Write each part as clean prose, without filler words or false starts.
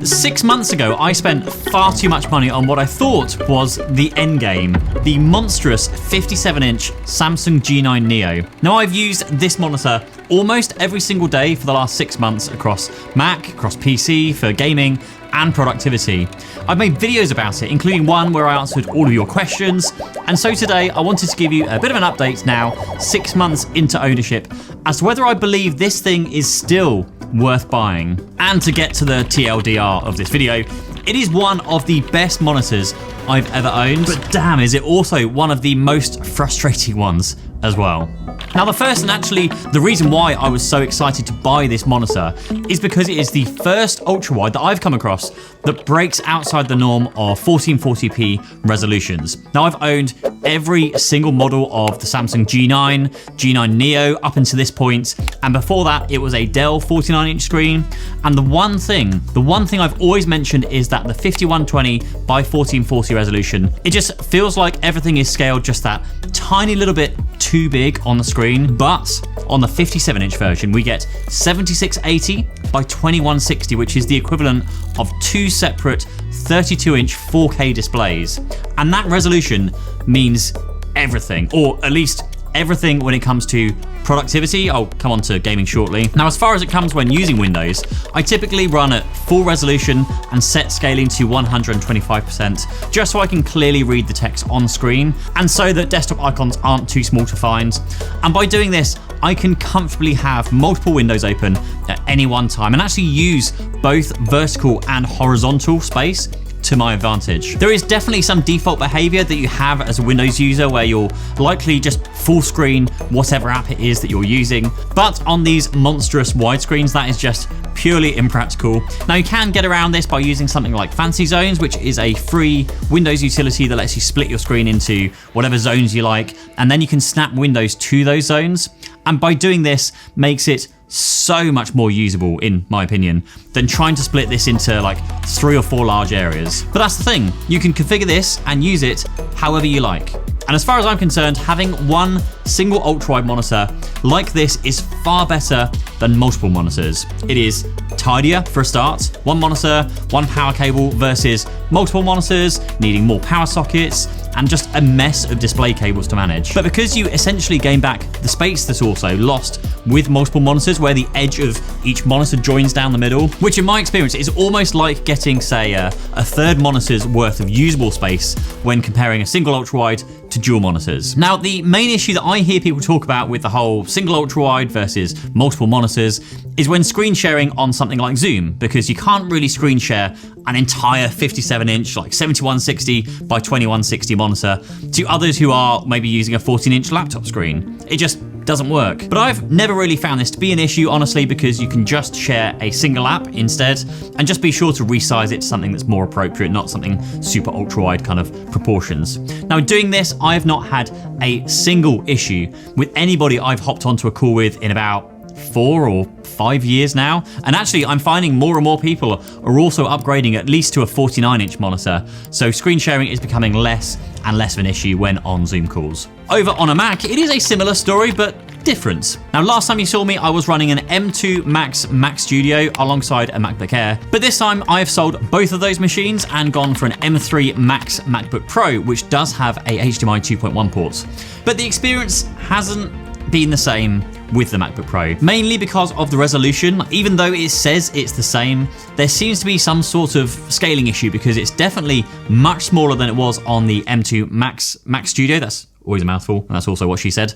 6 months ago, I spent far too much money on what I thought was the end game, the monstrous 57-inch Samsung G9 Neo. Now, I've used this monitor almost every single day for the last 6 months across Mac, across PC, for gaming and productivity. I've made videos about it, including one where I answered all of your questions, and so today I wanted to give you a bit of an update now, 6 months into ownership, as to whether I believe this thing is still worth buying. And to get to the TLDR of this video, it is one of the best monitors I've ever owned, but damn, is it also one of the most frustrating ones as well. Now, the first, and actually the reason why I was so excited to buy this monitor, is because it is the first ultrawide that I've come across that breaks outside the norm of 1440p resolutions. Now, I've owned every single model of the Samsung G9, G9 Neo up until this point, and before that it was a Dell 49-inch screen. And the one thing I've always mentioned is that the 5120 by 1440 resolution, it just feels like everything is scaled just that tiny little bit too big on the screen. But on the 57-inch version, we get 7680 by 2160, which is the equivalent of 2 separate 32-inch 4K displays. And that resolution means everything, or at least everything when it comes to productivity. I'll come on to gaming shortly. Now, as far as it comes when using Windows, I typically run at full resolution and set scaling to 125%, just so I can clearly read the text on screen, and so that desktop icons aren't too small to find. And by doing this, I can comfortably have multiple windows open at any one time and actually use both vertical and horizontal space to my advantage. There is definitely some default behavior that you have as a Windows user where you'll likely just full screen whatever app it is that you're using, but on these monstrous widescreens, that is just purely impractical. Now, you can get around this by using something like Fancy Zones, which is a free Windows utility that lets you split your screen into whatever zones you like, and then you can snap windows to those zones. And by doing this, makes it so much more usable, in my opinion, than trying to split this into like 3 or 4 large areas. But that's the thing, you can configure this and use it however you like. And as far as I'm concerned, having one single ultrawide monitor like this is far better than multiple monitors. It is tidier for a start. One monitor, one power cable versus multiple monitors needing more power sockets and just a mess of display cables to manage. But because you essentially gain back the space that's also lost with multiple monitors, where the edge of each monitor joins down the middle, which in my experience is almost like getting, say, a third monitor's worth of usable space when comparing a single ultrawide to dual monitors. Now, the main issue that I hear people talk about with the whole single ultrawide versus multiple monitors is when screen sharing on something like Zoom, because you can't really screen share an entire 57-inch, like 7160 by 2160 monitor to others who are maybe using a 14-inch laptop screen. It just doesn't work. But I've never really found this to be an issue, honestly, because you can just share a single app instead, and just be sure to resize it to something that's more appropriate, not something super ultra-wide kind of proportions. Now, doing this, I have not had a single issue with anybody I've hopped onto a call with in about 4 or 5 years now. And actually, I'm finding more and more people are also upgrading at least to a 49-inch monitor. So screen sharing is becoming less and less of an issue when on Zoom calls. Over on a Mac, it is a similar story, but different. Now, last time you saw me, I was running an M2 Max Mac Studio alongside a MacBook Air. But this time I have sold both of those machines and gone for an M3 Max MacBook Pro, which does have a HDMI 2.1 port. But the experience hasn't been the same with the MacBook Pro, mainly because of the resolution. Even though it says it's the same, there seems to be some sort of scaling issue because it's definitely much smaller than it was on the M2 Max Mac Studio. That's always a mouthful, and that's also what she said.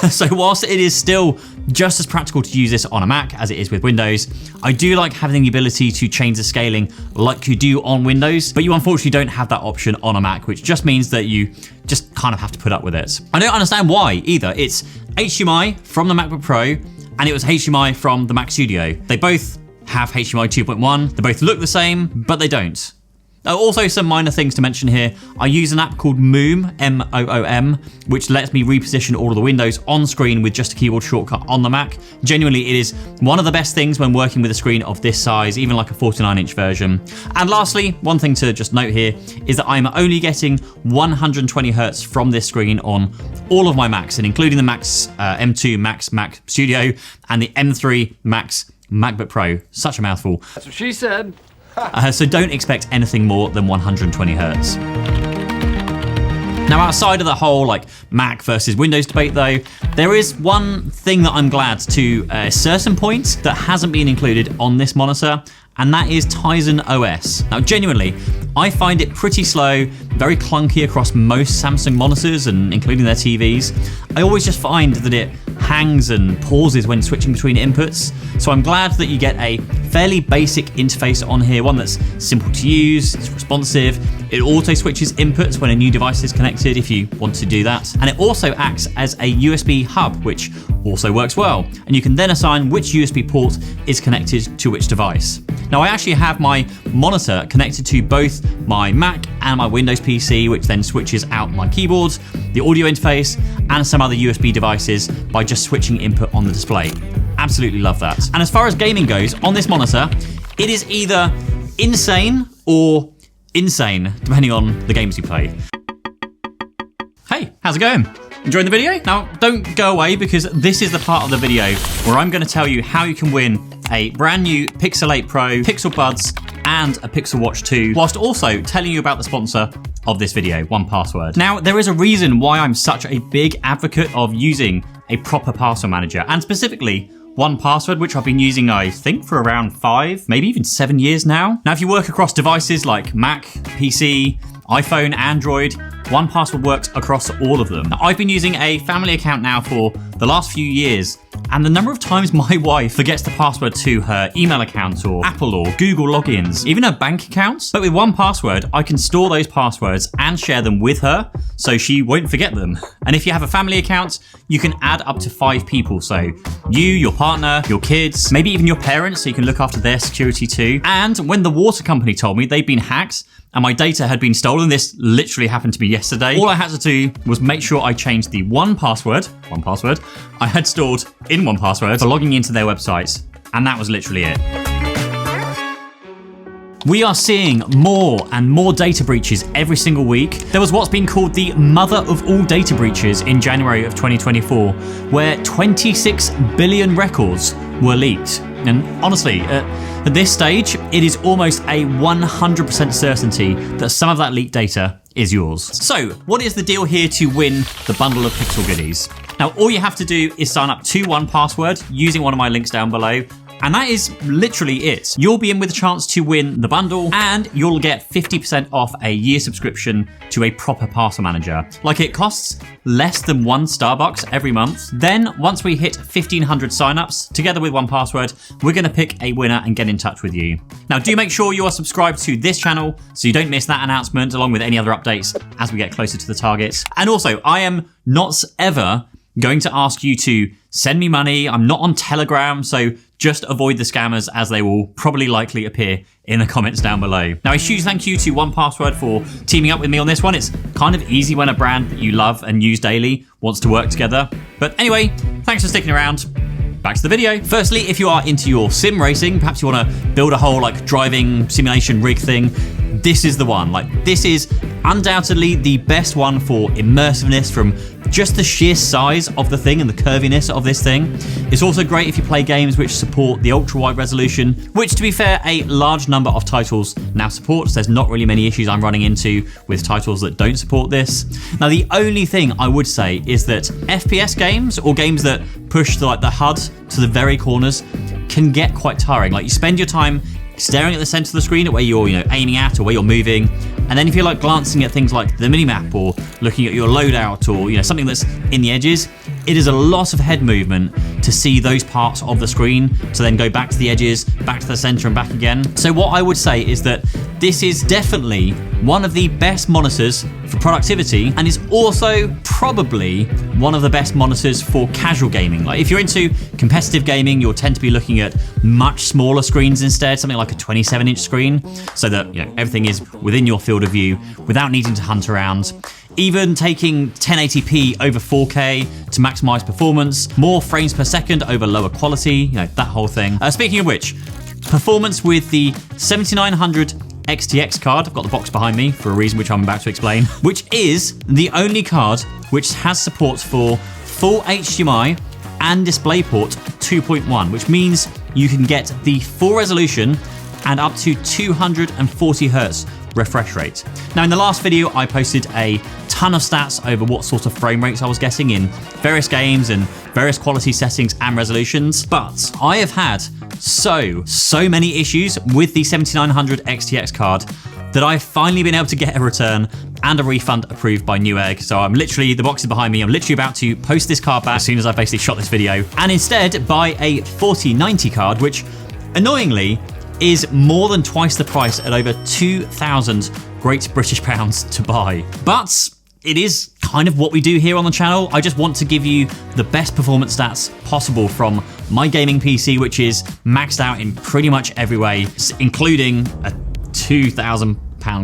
So whilst it is still just as practical to use this on a Mac as it is with Windows, I do like having the ability to change the scaling like you do on Windows, but you unfortunately don't have that option on a Mac, which just means that you just kind of have to put up with it. I don't understand why either. It's HDMI from the MacBook Pro, and it was HDMI from the Mac Studio. They both have HDMI 2.1, they both look the same, but they don't. Also, some minor things to mention here. I use an app called Moom, M-O-O-M, which lets me reposition all of the windows on screen with just a keyboard shortcut on the Mac. Genuinely, it is one of the best things when working with a screen of this size, even like a 49-inch version. And lastly, one thing to just note here is that I'm only getting 120 Hz from this screen on all of my Macs, and including the Max M2 Max Mac Studio and the M3 Max MacBook Pro. Such a mouthful. That's what she said. So don't expect anything more than 120 hertz. Now, outside of the whole like Mac versus Windows debate though, there is one thing that I'm glad to a certain point that hasn't been included on this monitor, and that is Tizen OS. Now, genuinely, I find it pretty slow, very clunky across most Samsung monitors and including their TVs. I always just find that it hangs and pauses when switching between inputs. So I'm glad that you get a fairly basic interface on here, one that's simple to use, it's responsive, it auto switches inputs when a new device is connected if you want to do that. And it also acts as a USB hub, which also works well. And you can then assign which USB port is connected to which device. Now, I actually have my monitor connected to both my Mac and my Windows PC, which then switches out my keyboard, the audio interface, and some other USB devices by just switching input on the display. Absolutely love that. And as far as gaming goes, on this monitor, it is either insane or insane, depending on the games you play. Hey, how's it going? Enjoying the video? Now, don't go away, because this is the part of the video where I'm going to tell you how you can win a brand new Pixel 8 Pro, Pixel Buds, and a Pixel Watch 2, whilst also telling you about the sponsor of this video, 1Password. Now, there is a reason why I'm such a big advocate of using a proper password manager, and specifically 1Password, which I've been using, I think, for around 5, maybe even 7 years now. Now, if you work across devices like Mac, PC, iPhone, Android, 1Password works across all of them. Now, I've been using a family account now for the last few years, and the number of times my wife forgets the password to her email account or Apple or Google logins, even her bank accounts. But with 1Password, I can store those passwords and share them with her, so she won't forget them. And if you have a family account, you can add up to 5 people. So you, your partner, your kids, maybe even your parents, so you can look after their security too. And when the water company told me they'd been hacked and my data had been stolen, this literally happened to me yesterday, all I had to do was make sure I changed the 1Password I had stored in 1Password for logging into their websites, and that was literally it. We are seeing more and more data breaches every single week. There was what's been called the mother of all data breaches in January of 2024, where 26 billion records were leaked. And honestly, at this stage, it is almost a 100% certainty that some of that leaked data is yours. So, what is the deal here to win the bundle of Pixel goodies? Now, all you have to do is sign up to 1Password using one of my links down below, and that is literally it. You'll be in with a chance to win the bundle, and you'll get 50% off a year subscription to a proper password manager. Like, it costs less than $1 Starbucks every month. Then, once we hit 1,500 signups, together with 1Password, we're gonna pick a winner and get in touch with you. Now, do make sure you are subscribed to this channel so you don't miss that announcement, along with any other updates as we get closer to the target. And also, I am not ever going to ask you to send me money. I'm not on Telegram, so just avoid the scammers, as they will probably likely appear in the comments down below. Now, a huge thank you to 1Password for teaming up with me on this one. It's kind of easy when a brand that you love and use daily wants to work together. But anyway, thanks for sticking around. Back to the video. Firstly, if you are into your sim racing, perhaps you want to build a whole like driving simulation rig thing, this is the one. Like, this is undoubtedly the best one for immersiveness from just the sheer size of the thing and the curviness of this thing. It's also great if you play games which support the ultra-wide resolution, which, to be fair, a large number of titles now supports. There's not really many issues I'm running into with titles that don't support this. Now, the only thing I would say is that FPS games, or games that push the HUD to the very corners, can get quite tiring. Like, you spend your time staring at the center of the screen at where you're aiming at or where you're moving, and then if you're like glancing at things like the minimap or looking at your loadout or something that's in the edges, it is a lot of head movement to see those parts of the screen, to then go back to the edges, back to the center and back again. So what I would say is that this is definitely one of the best monitors for productivity, and is also probably one of the best monitors for casual gaming. Like, if you're into competitive gaming, you'll tend to be looking at much smaller screens instead, something like a 27-inch screen, so that everything is within your field of view without needing to hunt around. Even taking 1080p over 4K to maximize performance, more frames per second over lower quality, that whole thing. Speaking of which, performance with the 7900 XTX card, I've got the box behind me for a reason which I'm about to explain, which is the only card which has support for full HDMI and DisplayPort 2.1, which means you can get the full resolution and up to 240 Hertz refresh rate. Now in the last video, I posted a ton of stats over what sort of frame rates I was getting in various games and various quality settings and resolutions, but I have had so many issues with the 7900 XTX card that I've finally been able to get a return and a refund approved by Newegg. So I'm literally, the box is behind me, I'm literally about to post this card back as soon as I basically shot this video, and instead buy a 4090 card, which annoyingly is more than twice the price at over 2,000 Great British pounds to buy. But it is kind of what we do here on the channel. I just want to give you the best performance stats possible from my gaming PC, which is maxed out in pretty much every way, including a £2,000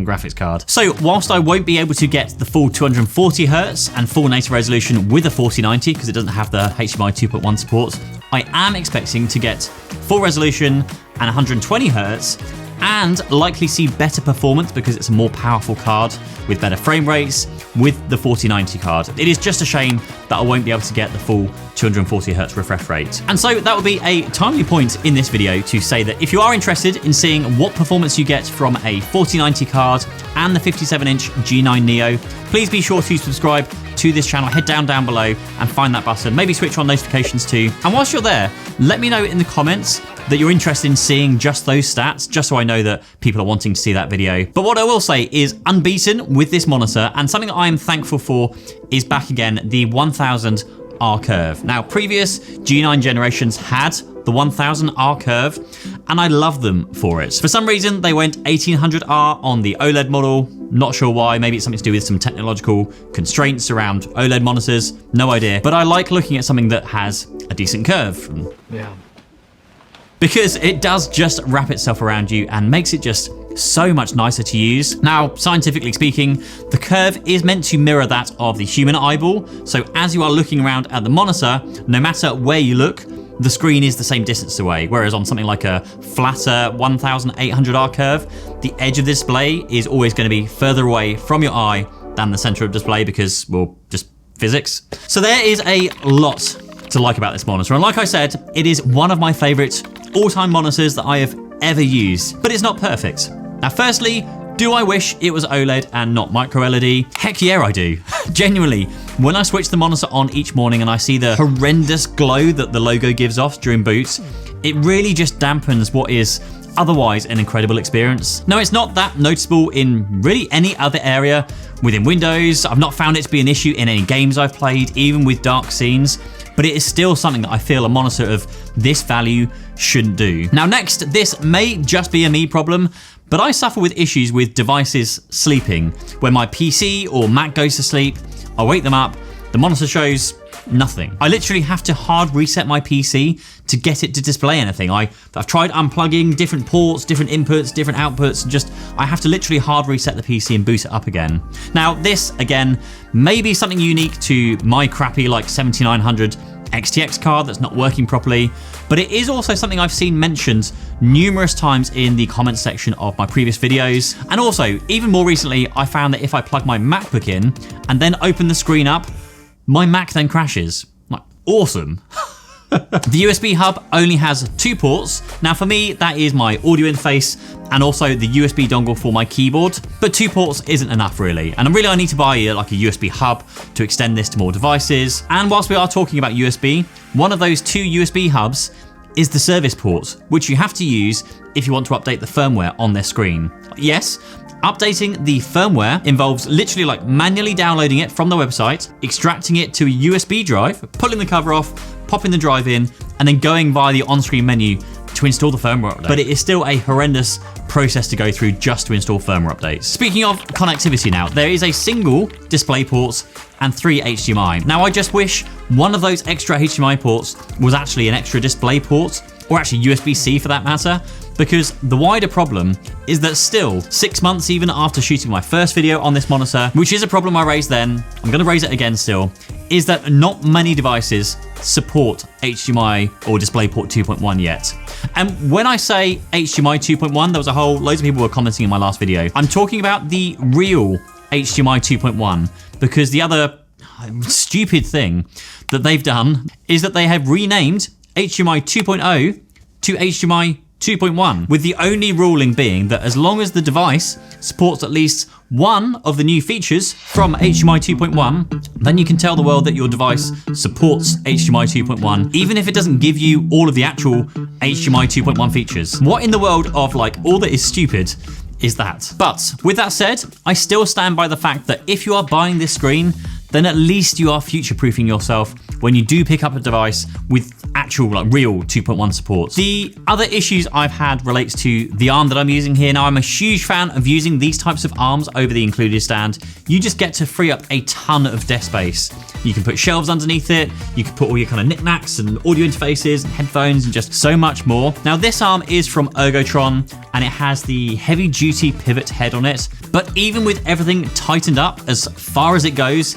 graphics card. So whilst I won't be able to get the full 240 Hertz and full native resolution with a 4090 because it doesn't have the HDMI 2.1 support, I am expecting to get full resolution and 120 Hertz and likely see better performance because it's a more powerful card with better frame rates with the 4090 card. It is just a shame that I won't be able to get the full 240 Hertz refresh rate. And so that would be a timely point in this video to say that if you are interested in seeing what performance you get from a 4090 card and the 57-inch G9 Neo, please be sure to subscribe to this channel. Head down below and find that button. Maybe switch on notifications too. And whilst you're there, let me know in the comments that you're interested in seeing just those stats, just so I know that people are wanting to see that video. But what I will say is unbeaten with this monitor, and something that I am thankful for is back again the 1000 R curve. Now, previous G9 generations had the 1000 R curve, and I love them for it. For some reason, they went 1800R on the OLED model. Not sure why. Maybe it's something to do with some technological constraints around OLED monitors. No idea. But I like looking at something that has a decent curve. Yeah. Because it does just wrap itself around you and makes it just so much nicer to use. Now, scientifically speaking, the curve is meant to mirror that of the human eyeball. So as you are looking around at the monitor, no matter where you look, the screen is the same distance away. Whereas on something like a flatter 1800R curve, the edge of the display is always going to be further away from your eye than the center of display because, well, just physics. So there is a lot to like about this monitor. And like I said, it is one of my favorite all-time monitors that I have ever used, but it's not perfect. Now, firstly, do I wish it was OLED and not micro LED? Heck yeah, I do. Genuinely, when I switch the monitor on each morning and I see the horrendous glow that the logo gives off during boot, it really just dampens what is otherwise an incredible experience. Now, it's not that noticeable in really any other area within Windows. I've not found it to be an issue in any games I've played, even with dark scenes, but it is still something that I feel a monitor of this value shouldn't do. Now next, this may just be a me problem, but I suffer with issues with devices sleeping. When my PC or Mac goes to sleep, I wake them up, the monitor shows nothing. I literally have to hard reset my PC to get it to display anything. I've tried unplugging different ports, different inputs, different outputs, and I have to literally hard reset the PC and boot it up again. Now this, again, may be something unique to my crappy like 7900 XTX card that's not working properly, but it is also something I've seen mentioned numerous times in the comments section of my previous videos. And also, even more recently, I found that if I plug my MacBook in and then open the screen up, my Mac then crashes. Like, awesome. The USB hub only has 2 ports. Now for me, that is my audio interface and also the USB dongle for my keyboard, but 2 ports isn't enough really. And I need to buy like a USB hub to extend this to more devices. And whilst we are talking about USB, one of those 2 USB hubs is the service port, which you have to use if you want to update the firmware on their screen. Yes, updating the firmware involves literally like manually downloading it from the website, extracting it to a USB drive, pulling the cover off, popping the drive in, and then going via the on-screen menu to install the firmware update. But it is still a horrendous process to go through just to install firmware updates. Speaking of connectivity now, there is a single display port and 3 HDMI. Now I just wish one of those extra HDMI ports was actually an extra display port, or actually USB-C for that matter, because the wider problem is that still 6 months even after shooting my first video on this monitor, which is a problem I raised then, I'm gonna raise it again still, is that not many devices support HDMI or DisplayPort 2.1 yet. And when I say HDMI 2.1, there was loads of people were commenting in my last video. I'm talking about the real HDMI 2.1, because the other stupid thing that they've done is that they have renamed HDMI 2.0 to HDMI 2.1, with the only ruling being that as long as the device supports at least one of the new features from HDMI 2.1, then you can tell the world that your device supports HDMI 2.1, even if it doesn't give you all of the actual HDMI 2.1 features. What in the world of like all that is stupid is that? But with that said, I still stand by the fact that if you are buying this screen, then at least you are future-proofing yourself when you do pick up a device with actual like real 2.1 support. The other issues I've had relates to the arm that I'm using here. Now, I'm a huge fan of using these types of arms over the included stand. You just get to free up a ton of desk space. You can put shelves underneath it, you can put all your kind of knickknacks and audio interfaces and headphones and just so much more. Now, this arm is from Ergotron and it has the heavy-duty pivot head on it, but even with everything tightened up as far as it goes,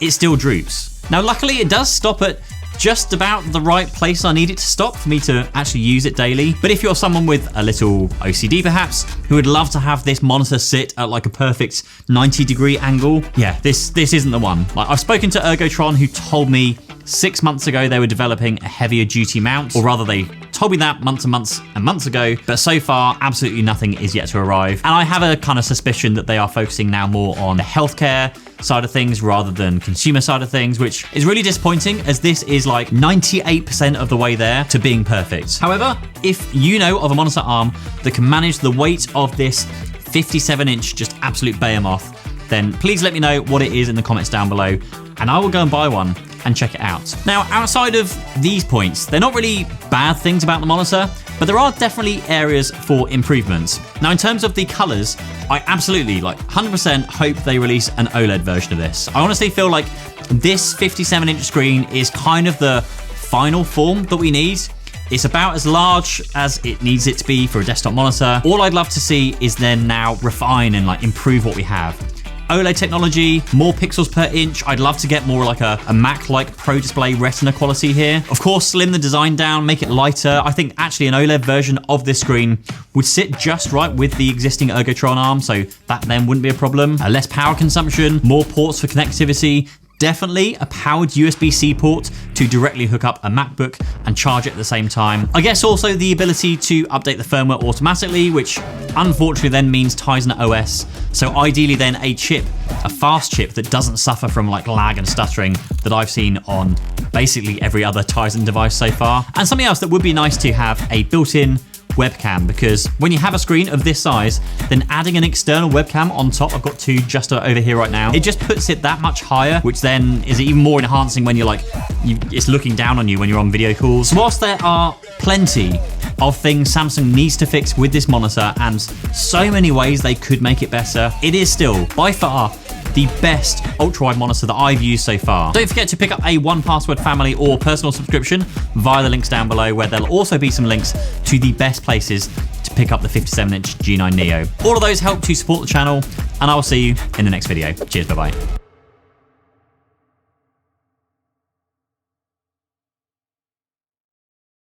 it still droops. Now, luckily, it does stop at just about the right place I need it to stop for me to actually use it daily. But if you're someone with a little OCD perhaps, who would love to have this monitor sit at like a perfect 90-degree angle, yeah, this isn't the one. Like, I've spoken to Ergotron, who told me 6 months ago they were developing a heavier duty mount, or rather they told me that months and months and months ago, but so far absolutely nothing is yet to arrive. And I have a kind of suspicion that they are focusing now more on the healthcare side of things rather than consumer side of things, which is really disappointing as this is like 98% of the way there to being perfect. However, if you know of a monitor arm that can manage the weight of this 57-inch just absolute behemoth, then please let me know what it is in the comments down below and I will go and buy one and check it out. Now, outside of these points, they're not really bad things about the monitor, but there are definitely areas for improvement. Now, in terms of the colors, I absolutely, like 100% hope they release an OLED version of this. I honestly feel like this 57-inch screen is kind of the final form that we need. It's about as large as it needs it to be for a desktop monitor. All I'd love to see is then now refine and like improve what we have. OLED technology, more pixels per inch. I'd love to get more like a Mac-like Pro Display Retina quality here. Of course, slim the design down, make it lighter. I think actually an OLED version of this screen would sit just right with the existing Ergotron arm, so that then wouldn't be a problem. Less power consumption, more ports for connectivity. Definitely a powered USB-C port to directly hook up a MacBook and charge it at the same time. I guess also the ability to update the firmware automatically, which unfortunately then means Tizen OS. So ideally then a chip, a fast chip that doesn't suffer from like lag and stuttering that I've seen on basically every other Tizen device so far. And something else that would be nice to have a built-in webcam, because when you have a screen of this size, then adding an external webcam on top, I've got two just over here right now, it just puts it that much higher, which then is even more enhancing when you're like, it's looking down on you when you're on video calls. So whilst there are plenty of things Samsung needs to fix with this monitor and so many ways they could make it better, it is still by far the best ultra-wide monitor that I've used so far. Don't forget to pick up a 1Password family or personal subscription via the links down below, where there'll also be some links to the best places to pick up the 57-inch G9 Neo. All of those help to support the channel, and I will see you in the next video. Cheers, bye-bye.